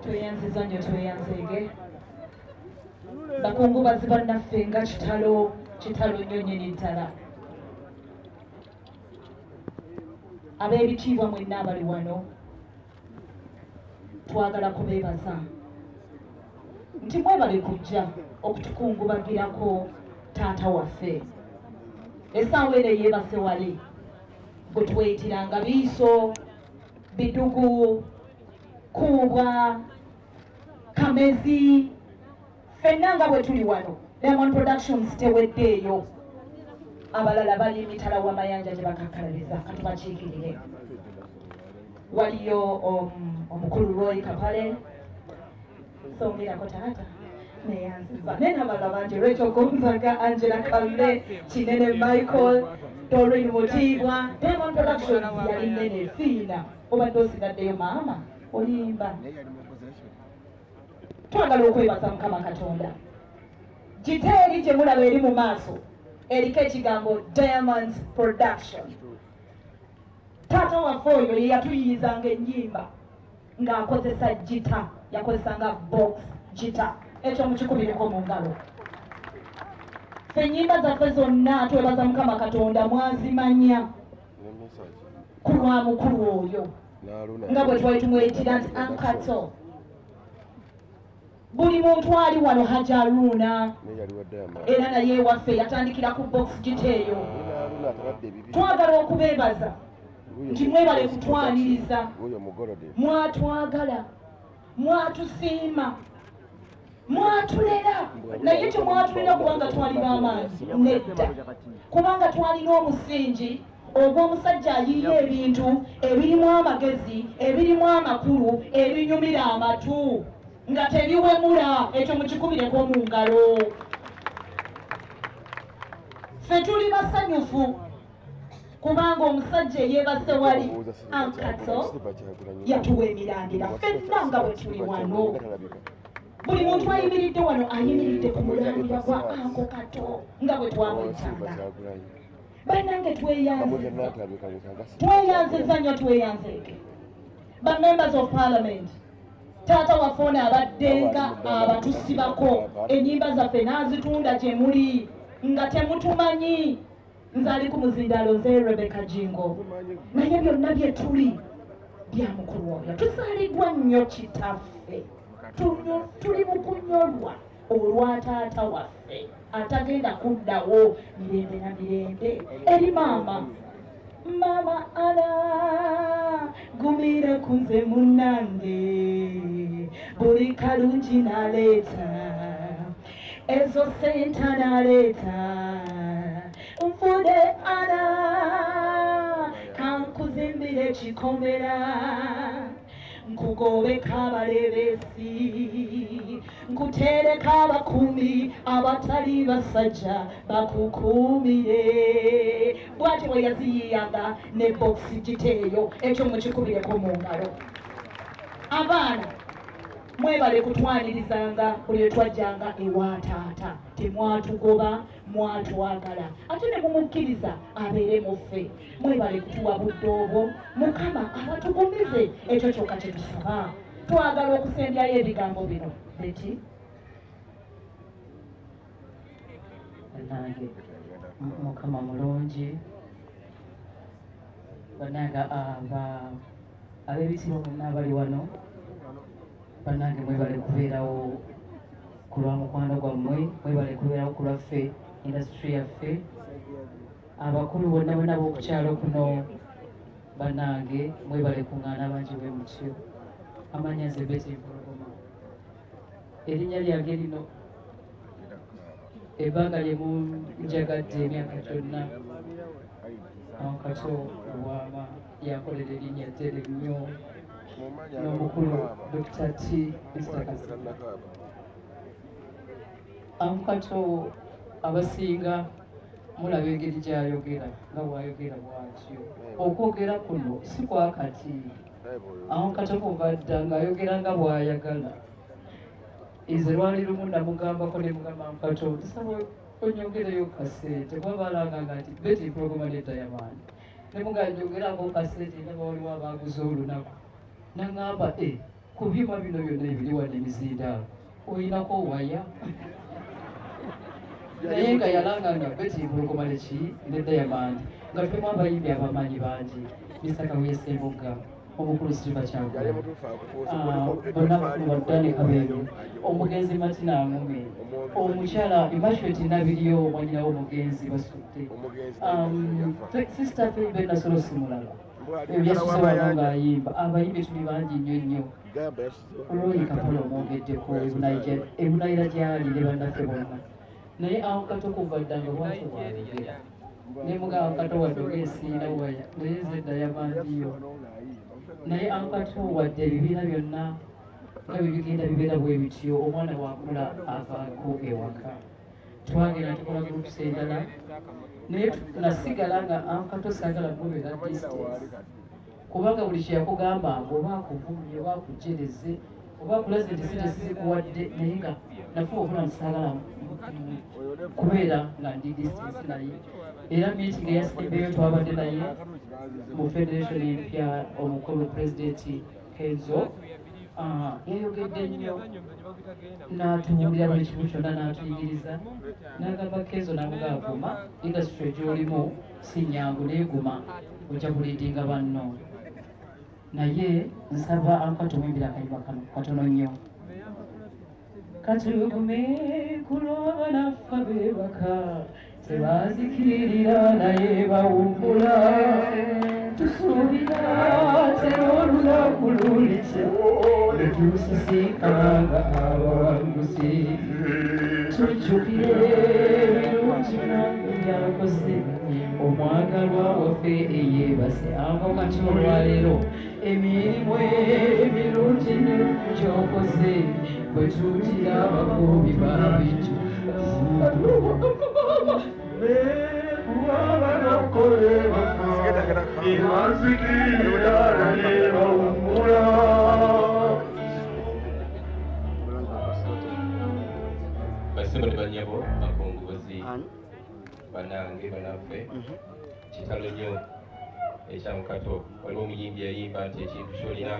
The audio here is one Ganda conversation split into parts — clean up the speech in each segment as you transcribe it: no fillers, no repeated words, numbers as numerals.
Tweyanziza nnyo tweyanzege bakungubazi bannaffe nga kitalo nnyo nnyini ddala ab'ebitiibwa mwenna abali wano twagala kubeebaza nti mwebale kujja okutukungubagirako taata waffe essaawa eno yeebase wali bwe tweyitiranga biiso bidugu kuubwa kamezi ffenna nga bwe tuli wano Diamond Productions teweddeeyo abalala bali emitala w'amayanja gye bakakkaliriza katubakiikirire waliyo omukulu Roy Kapale songerako taata neyanziza nenabala bangi Rachel Gonzaga Angela Kambe Kinene Michael Doreen Mutiibwa Diamond Productions yali nene fiina obadde osigaddeyo maama Okuyimba twagala okwebaza Mukama Katonda giteeri gye mulaba eri mu maaso eriko ekigambo Diamond Production taata waffe oyo ye yatuyiyizanga ennyimba ng'akozesa gita yakozesanga box gita ekyo mukikubireko mu ngalo ffe ennyimba zaffe zonna twebaza Mukama Katonda mwazimanya ku lwa mukulu oyo nga bwe twali tumweyitira nti Kato buli muntu ali wano hajaluuna era naye waffe yatandikira ku box gita eyo twagala okubeebaza nti mwebale kutwaniriza mwatwagala mwatusiima mwatulera naye temwatulera kubanga twali b'amaanyi nedda kubanga twalina omusingi ogw'omusajja ayiye ebintu ebirimu amagezi ebirimu amakulu ebinyumira amatu nga tebiwemula ekyo mukikubireko mu ngalo ffe tuli basanyufu kubanga omusajja eyeebase wali Kato yatuwa emirangira ffenna nga bwe tuli wano buli muntu ayimiridde wano ayimiridde ku mulangira gwa Kato nga bwe twamwetanga bannange tweyanziza nnyo tweyanzeeke ba members of parliament taata waffe ono abadde nga abatusibako ennyimba zaffe n'azitunda gye muli nga temutumanyi nze ali ku muzindaalo nze Rebecca Jingo naye byonna bye tuli bya mukulu oyo tusaaliddwa nnyo kitaffe tuli mu kunyolwa olwa taata waffe atagenda kuddawo mirembe na mirembe eri maama ana gumira ku nze munnange buli kalungi naleeta ezo senta naleeta nfude ana kankuzimbira ekikomera nkugobeka abalebesi nkutereka abakuumi abatali basajja bakukuumire bw'ati bwe yaziyiyanga ne bokisi giteeyo ekyo mukikubireko mu ngalo abaana mwebale kutwanirizanga buli lwe twajjanga ewa taata temwatugoba mwatwagala ate ne mumukkiriza abeere mu ffe mwebale kutuwa budde obwo Mukama abatugumize ekyo kyokka kye tusaba twagala okusembyayo ebigambo bino beti bannange Mukama mulungi bannange ab'ebitiibwa bonna abali wano bannange mwebale kubeerawo ku lwa mukwano gwammwe mwebale kubeerawo ku lwaffe indasitule yaffe abakulu bonna bonna b'okukyalo kuno bannange mwebale kuŋŋaana bangi bwe mutyo amanya nze Byetuuyina erinnya lyange lino ebbanga lye munjagadde emyaka gyonna Kato Lubwama yakolera erinnya ddere nnyo n'omukulu Dr. T. Mr. Kasanda Kato abasinga mulaba engeri gy'ayogera nga bw'ayogera bw'atyo okwogera kuno si kwakati Kato kuva dda ng'ayogera nga bw'ayagala nze lwali lumu namugambako ne mugamba Kato tusaba onyongereyo kasete kuba balanganga nti beti programaleta y'abaana ne muganjongerako kasete ne bawaliwo abaguze olunaku naŋŋamba ku byuma bino byonna ebiri wano emizindaalo oyinako waya naye nga yalanganga beti programale ki ne Diamond nga tulemu abayimbi abamanyi bangi Mr. Kaweesa Emugga omukulu Silver Kyagulanyi bonna bakulu baddane Kabeeru omugenzi Martina Amume omukyala Immaculate Nabiryo mwanyinawo omugenzi basudde Sister Faye Nasolo Simulala ebyasuze wano ng'ayimba abayimbi tuli bangi nnyo nnyo olwoyi Kampala omwogeddeko ebunayira gyali ne bannaffe bonna naye awo Kato kuva ddanga bwatyo bwayogera ne mugabo Kato wadde ogesiira waya naye nze Diamondiyo naye Kato wadde ebibiina byonna nga bibigenda bibeera bwe bityo omwana wakula avaako ewaka twagenda tukola groups endala naye nasigala nga Kato saagala mubeera distance kubanga buli kye yakugamba oba akuvumye oba akujereze oba akulaze nti sente sizikuwadde naye nga nafuba okuna musaagala kubeera nga ndi distance naye era meeting eyasembeyo twabadde naye mu federation empya omukulu pulezidenti Kenzo yayogedde nnyo n'atubuulira buli kimu kyonna n'atuyigiriza n'agamba Kenzo n'amugavuma industry gy'olimu si nnyangu neeguma ojja kulidinga banno naye nsaba Kato mwimbira akayimba kano katono nnyo katugume kulwaba naffe beebaka tebazikirira naye bawummula tusuubira tera olunaku lulikya netusisikanga abawanguzi tujjukire ebirungi nange byakoze omwagalwa waffe eyeebase Kato olwaleero emirimu emirungi gyokoze bwe tuutira abakubi babijju basebo ne banyabo bakongozi banange banaffe kitalo nnyo ekya Kato waliwo omuyimbi yayimba nti ekintu kyolina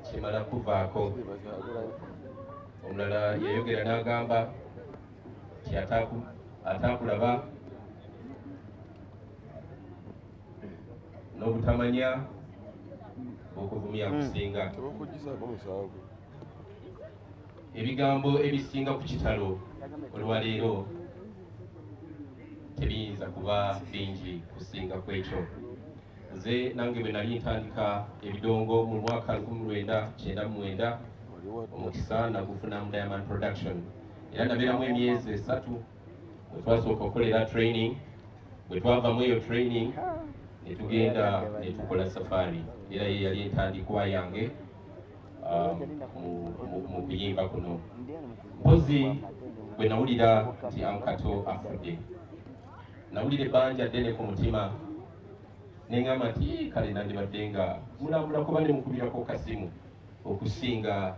kimala kuvaako omulala yayogera n'agamba ti ataakulaba n'obutamanya okuvumya kusinga ebigambo ebisinga ku kitalo olwaleero tebiyinza kuba bingi kusinga ku ekyo nze nange bwe nali ntandika ebidongo mu mwaka 1999 omukisa nagufuna mu Diamond Production era nabeeramu emyezi 3 bwe twasooka okukolera training bwe twavamu eyo training netugenda netukola safari era ye yali entandikwa yange mu kuyimba kuno mpozi bwe nawulira nti Kato afudde nawulira ebbanja ddene ku mutima neŋŋamba nti kale nandibadde nga mulambula kuba ne mukubirako kasimu okusinga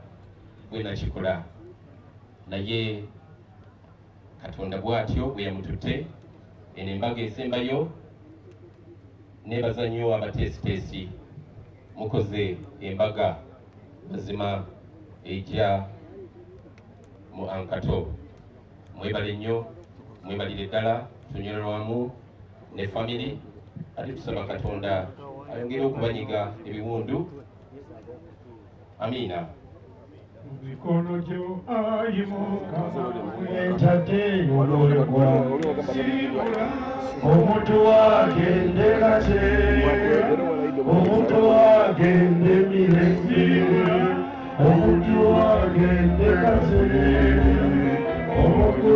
bwe nakikola naye Katonda bw'atyo bwe yamututte eno embaga esembayo nebaza nnyo abateesiteesi mukoze embaga mazima ejja mu Kato mwebale nnyo mwebalire ddala tunywerwamu ne family ate tusaba Katonda ayongere okubanyiga ebiwundu amiina mikono gyo ayimuka mwetadde olwegwa omuntu wagende kate omuntu wagende